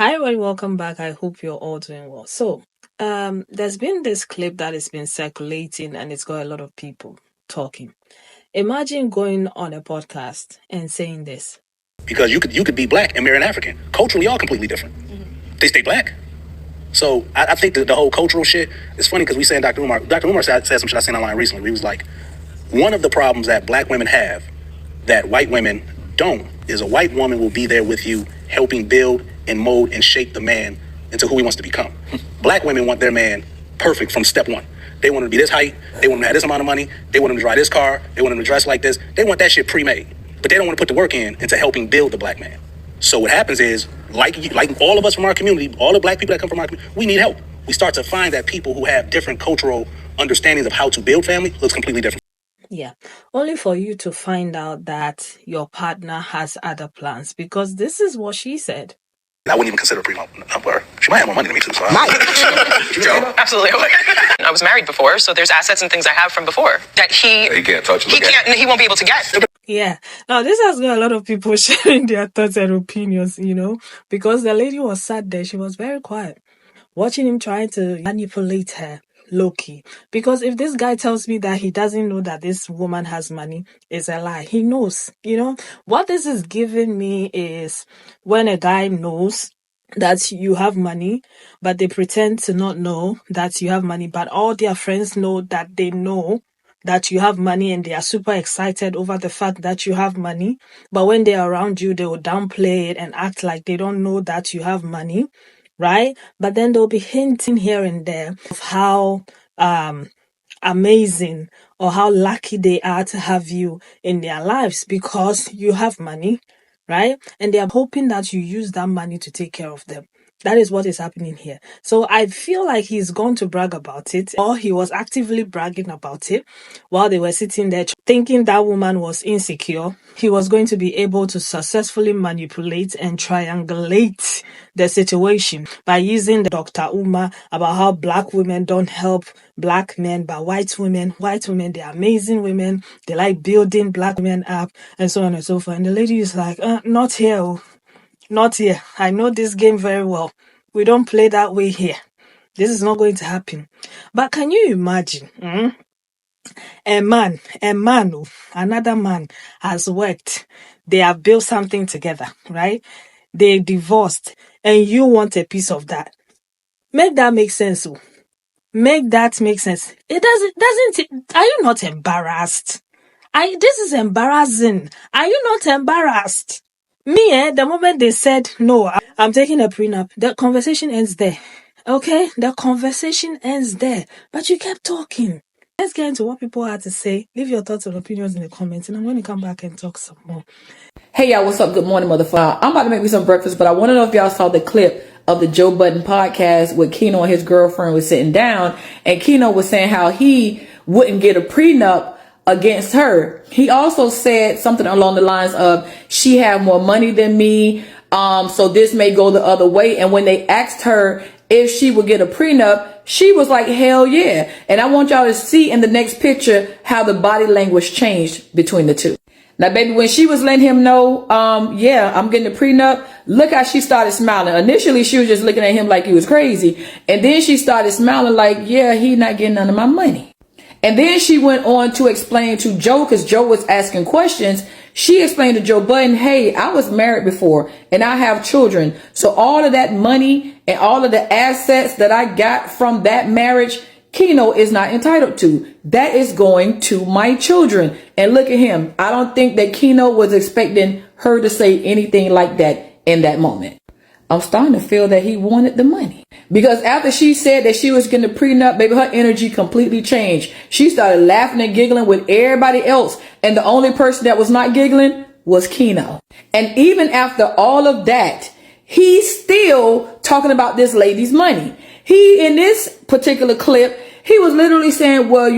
Hi, everyone. Welcome back. I hope you're all doing well. There's been this clip that has been circulating and it's got a lot of people talking. Imagine going on a podcast and saying this. Because you could be black and marry an African. Culturally, y'all completely different. They stay black. So I think the whole cultural shit is funny because we saying Dr. Umar said some shit I seen online recently. He was like, one of the problems that black women have that white women don't is a white woman will be there with you helping build and mold and shape the man into who he wants to become. Black women want their man perfect from step one. They want him to be this height. They want him to have this amount of money. They want him to drive this car. They want him to dress like this. They want that shit pre-made. But they don't want to put the work into helping build the black man. So what happens is, like all of us from our community, all the black people that come from our community, we need help. We start to find that people who have different cultural understandings of how to build family looks completely different. Yeah, only for you to find out that your partner has other plans, because this is what she said. I wouldn't even consider prenup her. She might have more money than me too. So Absolutely. I was married before, so there's assets and things I have from before that he can't touch. He won't be able to get. Yeah. Now, this has got a lot of people sharing their thoughts and opinions, because the lady was sat there. She was very quiet, watching him trying to manipulate her low-key. Because if this guy tells me that he doesn't know that this woman has money, it's a lie. He knows, What this is giving me is when a guy knows that you have money, but they pretend to not know that you have money, but all their friends know that they know that you have money and they are super excited over the fact that you have money. But when they're around you, they will downplay it and act like they don't know that you have money, right? But then they'll be hinting here and there of how amazing or how lucky they are to have you in their lives because you have money, right? And they are hoping that you use that money to take care of them. That is what is happening here. So I feel like he's gone to brag about it, or he was actively bragging about it while they were sitting there thinking that woman was insecure. He was going to be able to successfully manipulate and triangulate the situation by using the Dr. Umar about how black women don't help black men, but white women, they're amazing women. They like building black women up and so on and so forth. And the lady is like, not here. Oh. Not here. I know this game very well. We don't play that way here. This is not going to happen. But can you imagine? Another man has worked. They have built something together, right? They divorced, and you want a piece of that. Make that make sense. Make that make sense. It doesn't. Are you not embarrassed? This is embarrassing. Are you not embarrassed? Me, the moment they said, no, I'm taking a prenup, the conversation ends there. Okay? The conversation ends there. But you kept talking. Let's get into what people had to say. Leave your thoughts and opinions in the comments, and I'm going to come back and talk some more. Hey, y'all, what's up? Good morning, motherfucker. I'm about to make me some breakfast, but I want to know if y'all saw the clip of the Joe Budden podcast where Keno and his girlfriend was sitting down, and Keno was saying how he wouldn't get a prenup against her. He also said something along the lines of, she had more money than me, so this may go the other way. And when they asked her if she would get a prenup, she was like, hell yeah. And I want y'all to see in the next picture how the body language changed between the two. Now, baby, when she was letting him know, yeah, I'm getting a prenup, look how she started smiling. Initially, she was just looking at him like he was crazy. And then she started smiling like, yeah, he not getting none of my money. And then she went on to explain to Joe, because Joe was asking questions. She explained to Joe Budden, hey, I was married before and I have children. So all of that money and all of the assets that I got from that marriage, Keno is not entitled to. That is going to my children. And look at him. I don't think that Keno was expecting her to say anything like that in that moment. I'm starting to feel that he wanted the money, because after she said that she was going to prenup, baby, her energy completely changed. She started laughing and giggling with everybody else. And the only person that was not giggling was Keno. And even after all of that, he's still talking about this lady's money. He, in this particular clip, he was literally saying, well,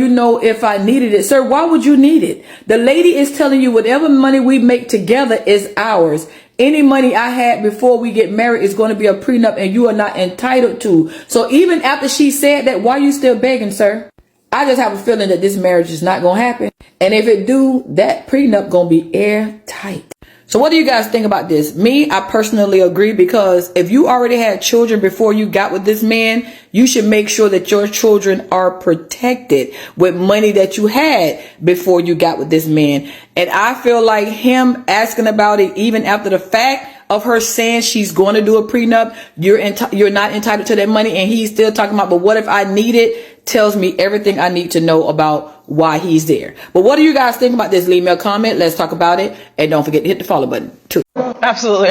if I needed it, sir, why would you need it? The lady is telling you whatever money we make together is ours. Any money I had before we get married is going to be a prenup and you are not entitled to. So even after she said that, why are you still begging, sir? I just have a feeling that this marriage is not going to happen. And if it do, that prenup going to be airtight. So what do you guys think about this? Me, I personally agree, because if you already had children before you got with this man, you should make sure that your children are protected with money that you had before you got with this man. And I feel like him asking about it even after the fact of her saying she's going to do a prenup, you're not entitled to that money, and he's still talking about, but what if I need it, tells me everything I need to know about why he's there. But what do you guys think about this? Leave me a comment. Let's talk about it. And don't forget to hit the follow button too. Absolutely.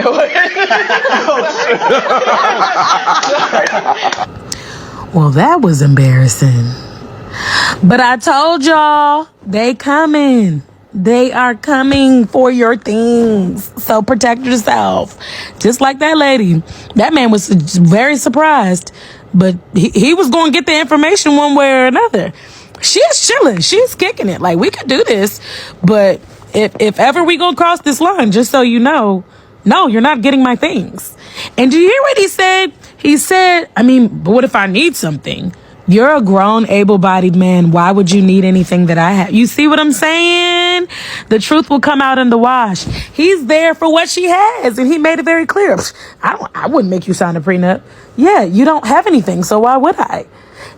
Well, that was embarrassing. But I told y'all, they coming. They are coming for your things. So protect yourself. Just like that lady. That man was very surprised. But he was going to get the information one way or another. She's chilling. She's kicking it. Like, we could do this. But if ever we going to cross this line, just so you know, no, you're not getting my things. And do you hear what he said? He said, I mean, but what if I need something? You're a grown, able-bodied man. Why would you need anything that I have? You see what I'm saying? The truth will come out in the wash. He's there for what she has, and he made it very clear. I wouldn't make you sign a prenup. Yeah, you don't have anything, so why would I?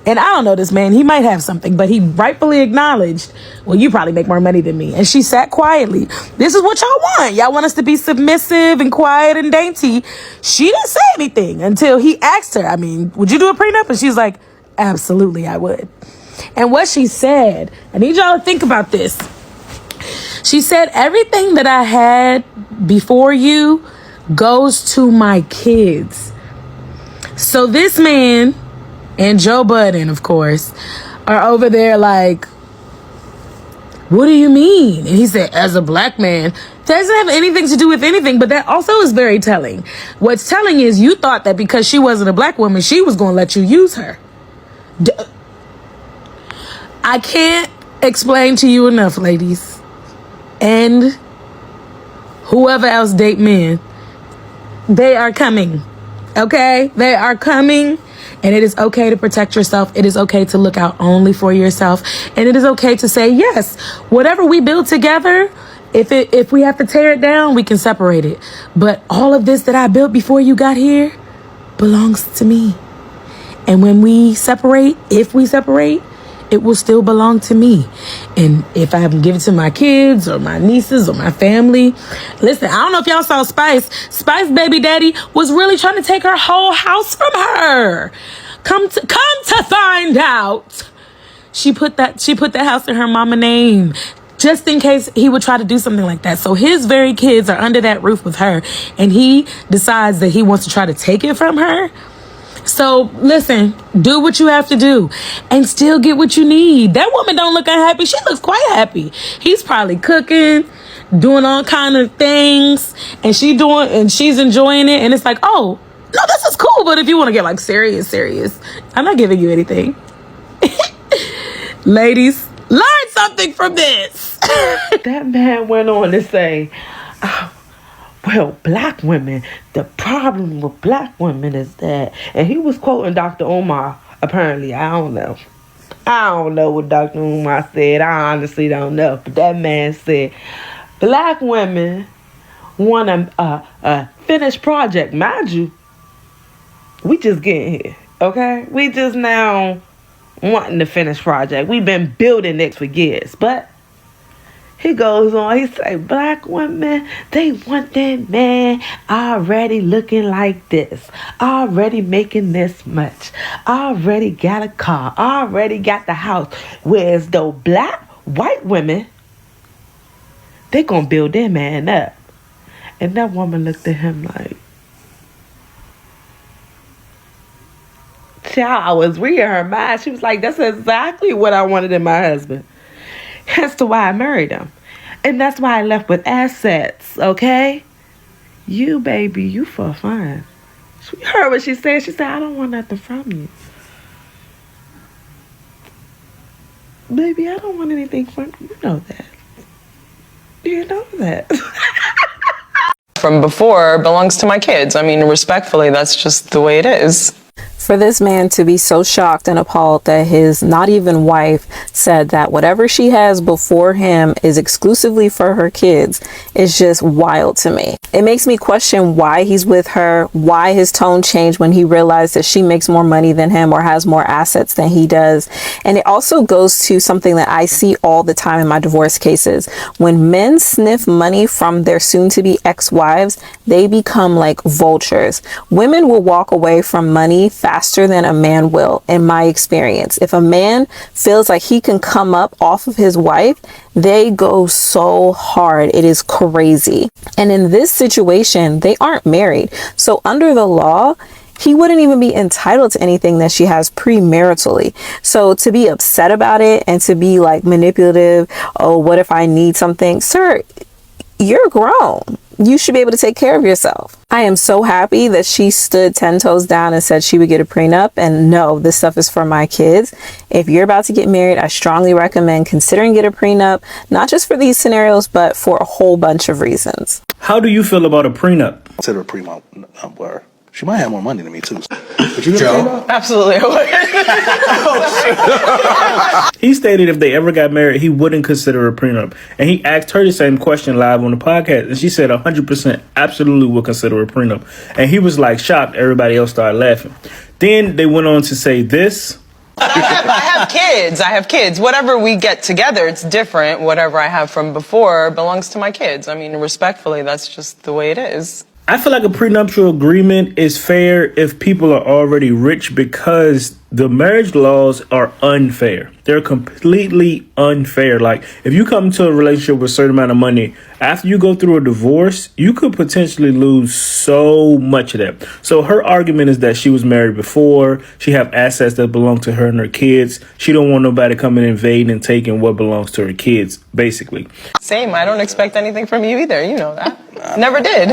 And I don't know this man. He might have something, but he rightfully acknowledged, well, you probably make more money than me. And she sat quietly. This is what y'all want. Y'all want us to be submissive and quiet and dainty. She didn't say anything until he asked her, I mean, would you do a prenup? And she's like, absolutely, I would. And what she said, I need y'all to think about this. She said, everything that I had before you goes to my kids. So this man and Joe Budden, of course, are over there like, what do you mean? And he said, as a black man, doesn't have anything to do with anything, but that also is very telling. What's telling is you thought that because she wasn't a black woman, she was going to let you use her. I can't explain to you enough, ladies, and whoever else date men, they are coming, okay? They are coming, and it is okay to protect yourself. It is okay to look out only for yourself, and it is okay to say, yes, whatever we build together, if we have to tear it down, we can separate it. But all of this that I built before you got here belongs to me. And when we separate, if we separate, it will still belong to me. And if I haven't given it to my kids or my nieces or my family, listen, I don't know if y'all saw Spice. Spice baby daddy was really trying to take her whole house from her. Come to find out, she put that house in her mama name, just in case he would try to do something like that. So his very kids are under that roof with her, and he decides that he wants to try to take it from her. So listen, do what you have to do and still get what you need. That woman don't look unhappy. She looks quite happy. He's probably cooking, doing all kind of things, and she's enjoying it. And it's like, oh, no, this is cool. But if you want to get like serious, I'm not giving you anything. Ladies, learn something from this. That man went on to say, well, black women, the problem with black women is that, and he was quoting Dr. Umar, apparently, I don't know what Dr. Umar said, I honestly don't know, but that man said, black women want a finished project. Mind you, we just getting here, okay? We just now wanting the finished project. We've been building it for years, but he goes on, he say, black women, they want that man already looking like this, already making this much, already got a car, already got the house. Whereas though white women, they gonna build their man up. And that woman looked at him like, child, I was reading her mind. She was like, that's exactly what I wanted in my husband. That's why I married him. And that's why I left with assets, okay? You, baby, you for fun. She heard what she said. She said, I don't want nothing from you. Baby, I don't want anything from you. You know that. You know that. From before belongs to my kids. I mean, respectfully, that's just the way it is. For this man to be so shocked and appalled that his not even wife said that whatever she has before him is exclusively for her kids is just wild to me. It makes me question why he's with her, why his tone changed when he realized that she makes more money than him or has more assets than he does. And it also goes to something that I see all the time in my divorce cases. When men sniff money from their soon-to-be ex-wives, they become like vultures. Women will walk away from money faster than a man will, in my experience. If a man feels like he can come up off of his wife, they go so hard. It is crazy. And in this situation, they aren't married. So under the law, he wouldn't even be entitled to anything that she has premaritally. So to be upset about it and to be like manipulative, oh, what if I need something? Sir, you're grown. You should be able to take care of yourself. I am so happy that she stood 10 toes down and said she would get a prenup. And no, this stuff is for my kids. If you're about to get married, I strongly recommend considering get a prenup, not just for these scenarios, but for a whole bunch of reasons. How do you feel about a prenup? Consider a prenup. Where she might have more money than me too. But you Joe? Absolutely. He stated if they ever got married, he wouldn't consider a prenup. And he asked her the same question live on the podcast. And she said 100% absolutely would consider a prenup. And he was like shocked. Everybody else started laughing. Then they went on to say this. I have kids. Whatever we get together, it's different. Whatever I have from before belongs to my kids. I mean, respectfully, that's just the way it is. I feel like a prenuptial agreement is fair if people are already rich because the marriage laws are unfair. They're completely unfair. Like if you come to a relationship with a certain amount of money, after you go through a divorce, you could potentially lose so much of that. So her argument is that she was married before. She have assets that belong to her and her kids. She don't want nobody coming invading and taking what belongs to her kids, basically. Same. I don't expect anything from you either. You know that. Never did.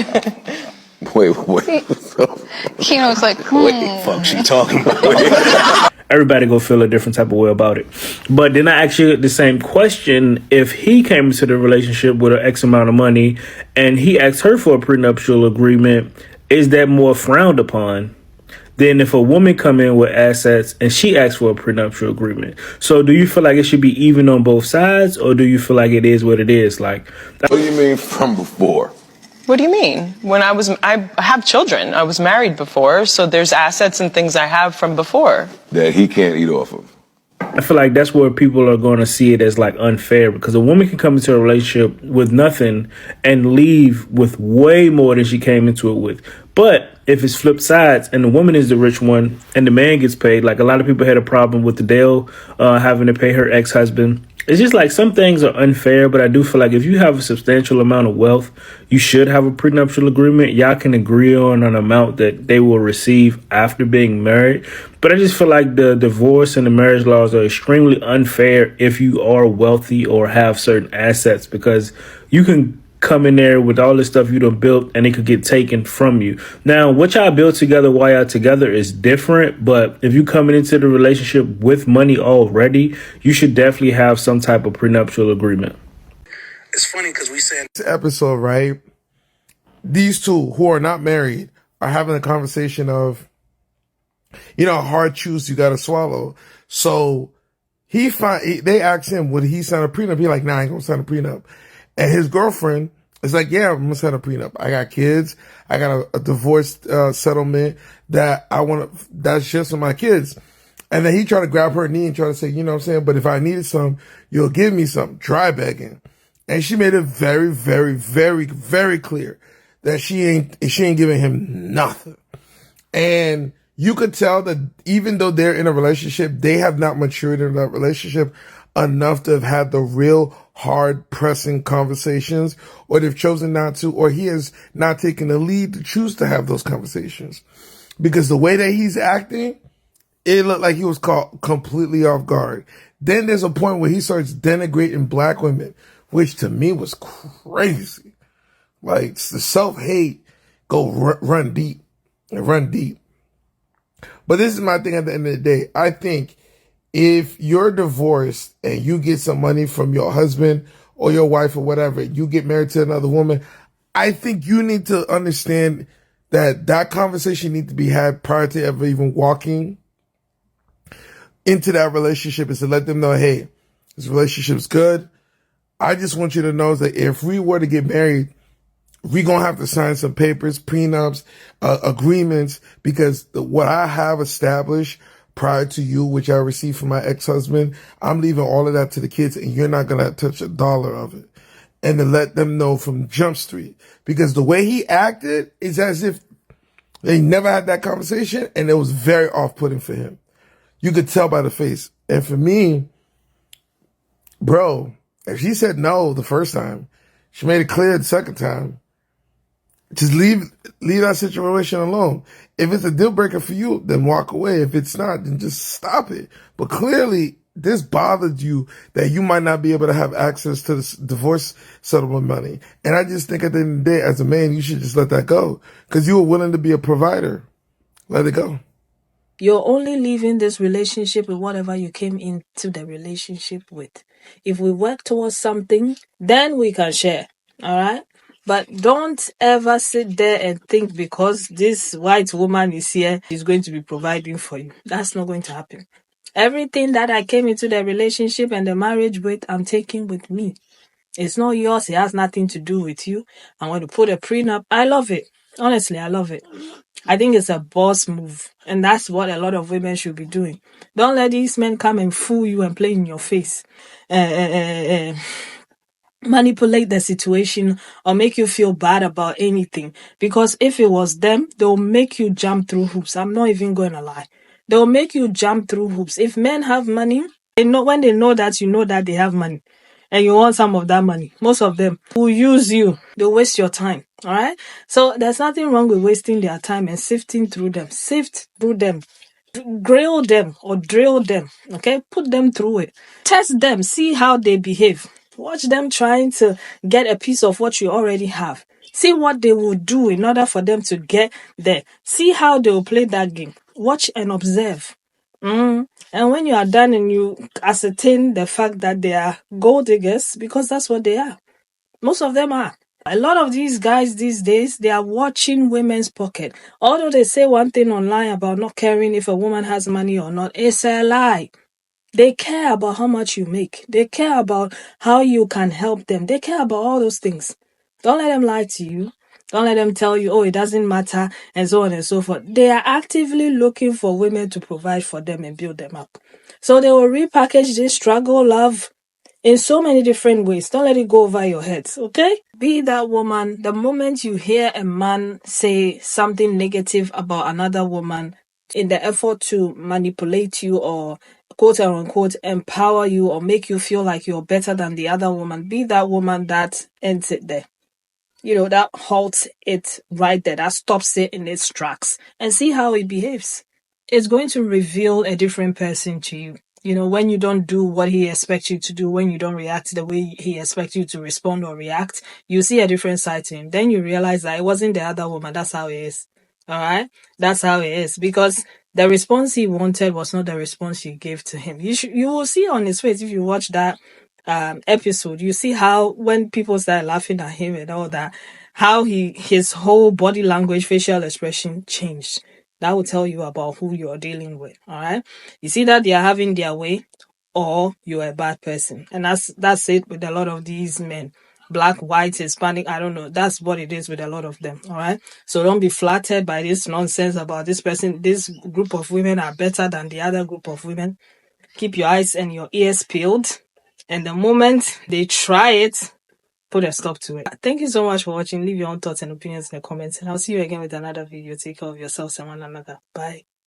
Wait. Keno's like, What the fuck she talking about? Everybody go feel a different type of way about it. But then I ask you the same question. If he came into the relationship with an X amount of money and he asked her for a prenuptial agreement, is that more frowned upon than if a woman come in with assets and she asks for a prenuptial agreement? So do you feel like it should be even on both sides, or do you feel like it is what it is? Like, what do you mean from before? What do you mean? I have children. I was married before, so there's assets and things I have from before. That he can't eat off of. I feel like that's where people are going to see it as like unfair, because a woman can come into a relationship with nothing and leave with way more than she came into it with. But if it's flip sides and the woman is the rich one and the man gets paid, like a lot of people had a problem with Adele having to pay her ex-husband. It's just like some things are unfair, but I do feel like if you have a substantial amount of wealth, you should have a prenuptial agreement. Y'all can agree on an amount that they will receive after being married. But I just feel like the divorce and the marriage laws are extremely unfair if you are wealthy or have certain assets, because you can come in there with all this stuff you done built and it could get taken from you. Now, what y'all built together while y'all together is different, but if you coming into the relationship with money already, you should definitely have some type of prenuptial agreement. It's funny because we said this episode, right? These two who are not married are having a conversation of, you know, hard chews you got to swallow. So they asked him, would he sign a prenup? He's like, nah, I ain't gonna sign a prenup. And his girlfriend is like, yeah, I'm gonna sign a prenup. I got kids. I got a divorce settlement that that's just for my kids. And then he tried to grab her knee and try to say, you know what I'm saying? But if I needed some, you'll give me some. Dry begging. And she made it very, very, very, very clear that she ain't giving him nothing. And you could tell that even though they're in a relationship, they have not matured in that relationship enough to have had the real hard pressing conversations, or they've chosen not to, or he has not taken the lead to choose to have those conversations. Because the way that he's acting, it looked like he was caught completely off guard. Then there's a point where he starts denigrating black women, which to me was crazy. Like the self-hate run deep. But this is my thing at the end of the day. I think if you're divorced and you get some money from your husband or your wife or whatever, you get married to another woman, I think you need to understand that conversation need to be had prior to ever even walking into that relationship, is to let them know, hey, this relationship's good. I just want you to know that if we were to get married, we're going to have to sign some papers, prenups, agreements, because what I have established prior to you, which I received from my ex-husband, I'm leaving all of that to the kids, and you're not going to touch a dollar of it. And to let them know from Jump Street, because the way he acted is as if they never had that conversation, and it was very off-putting for him. You could tell by the face. And for me, bro, if she said no the first time, she made it clear the second time, just leave that situation alone. If it's a deal breaker for you, then walk away. If it's not, then just stop it. But clearly, this bothered you that you might not be able to have access to the divorce settlement money. And I just think at the end of the day, as a man, you should just let that go, because you were willing to be a provider. Let it go. You're only leaving this relationship with whatever you came into the relationship with. If we work towards something, then we can share. All right? But don't ever sit there and think because this white woman is here, she's going to be providing for you. That's not going to happen. Everything that I came into the relationship and the marriage with, I'm taking with me. It's not yours. It has nothing to do with you. I want to put a prenup. I love it. Honestly, I love it. I think it's a boss move. And that's what a lot of women should be doing. Don't let these men come and fool you and play in your face. Manipulate the situation or make you feel bad about anything. Because if it was them, they'll make you jump through hoops. I'm not even going to lie. They'll make you jump through hoops. If men have money, when they know that you know that they have money and you want some of that money, most of them will use you. They'll waste your time. All right. So there's nothing wrong with wasting their time and sifting through them. Sift through them. Grill them or drill them. Okay. Put them through it. Test them. See how they behave. Watch them trying to get a piece of what you already have. See what they will do in order for them to get there. See how they will play that game. Watch and observe. And when you are done and you ascertain the fact that they are gold diggers, because that's what they are. Most of them are. A lot of these guys these days, they are watching women's pocket. Although they say one thing online about not caring if a woman has money or not, it's a lie. They care about how much you make. They care about how you can help them. They care about all those things. Don't let them lie to you. Don't let them tell you, oh, it doesn't matter, and so on and so forth. They are actively looking for women to provide for them and build them up. So they will repackage this struggle, love, in so many different ways. Don't let it go over your heads, okay? Be that woman. The moment you hear a man say something negative about another woman in the effort to manipulate you or quote unquote empower you or make you feel like you're better than the other woman, be that woman that ends it there. That halts it right there, that stops it in its tracks, and see how it behaves. It's going to reveal a different person to you. When you don't do what he expects you to do, when you don't react the way he expects you to respond or react, you see a different side to him. Then you realize that it wasn't the other woman. That's how it is. All right? That's how it is. Because the response he wanted was not the response you gave to him. You will see on his face if you watch that episode. You see how when people start laughing at him and all that, how his whole body language, facial expression changed. That will tell you about who you're dealing with. All right. You see that they are having their way, or you're a bad person. And that's it with a lot of these men. Black, white, Hispanic, I don't know. That's what it is with a lot of them. All right. So don't be flattered by this nonsense about this person. This group of women are better than the other group of women. Keep your eyes and your ears peeled. And the moment they try it, put a stop to it. Thank you so much for watching. Leave your own thoughts and opinions in the comments. And I'll see you again with another video. Take care of yourselves and one another. Bye.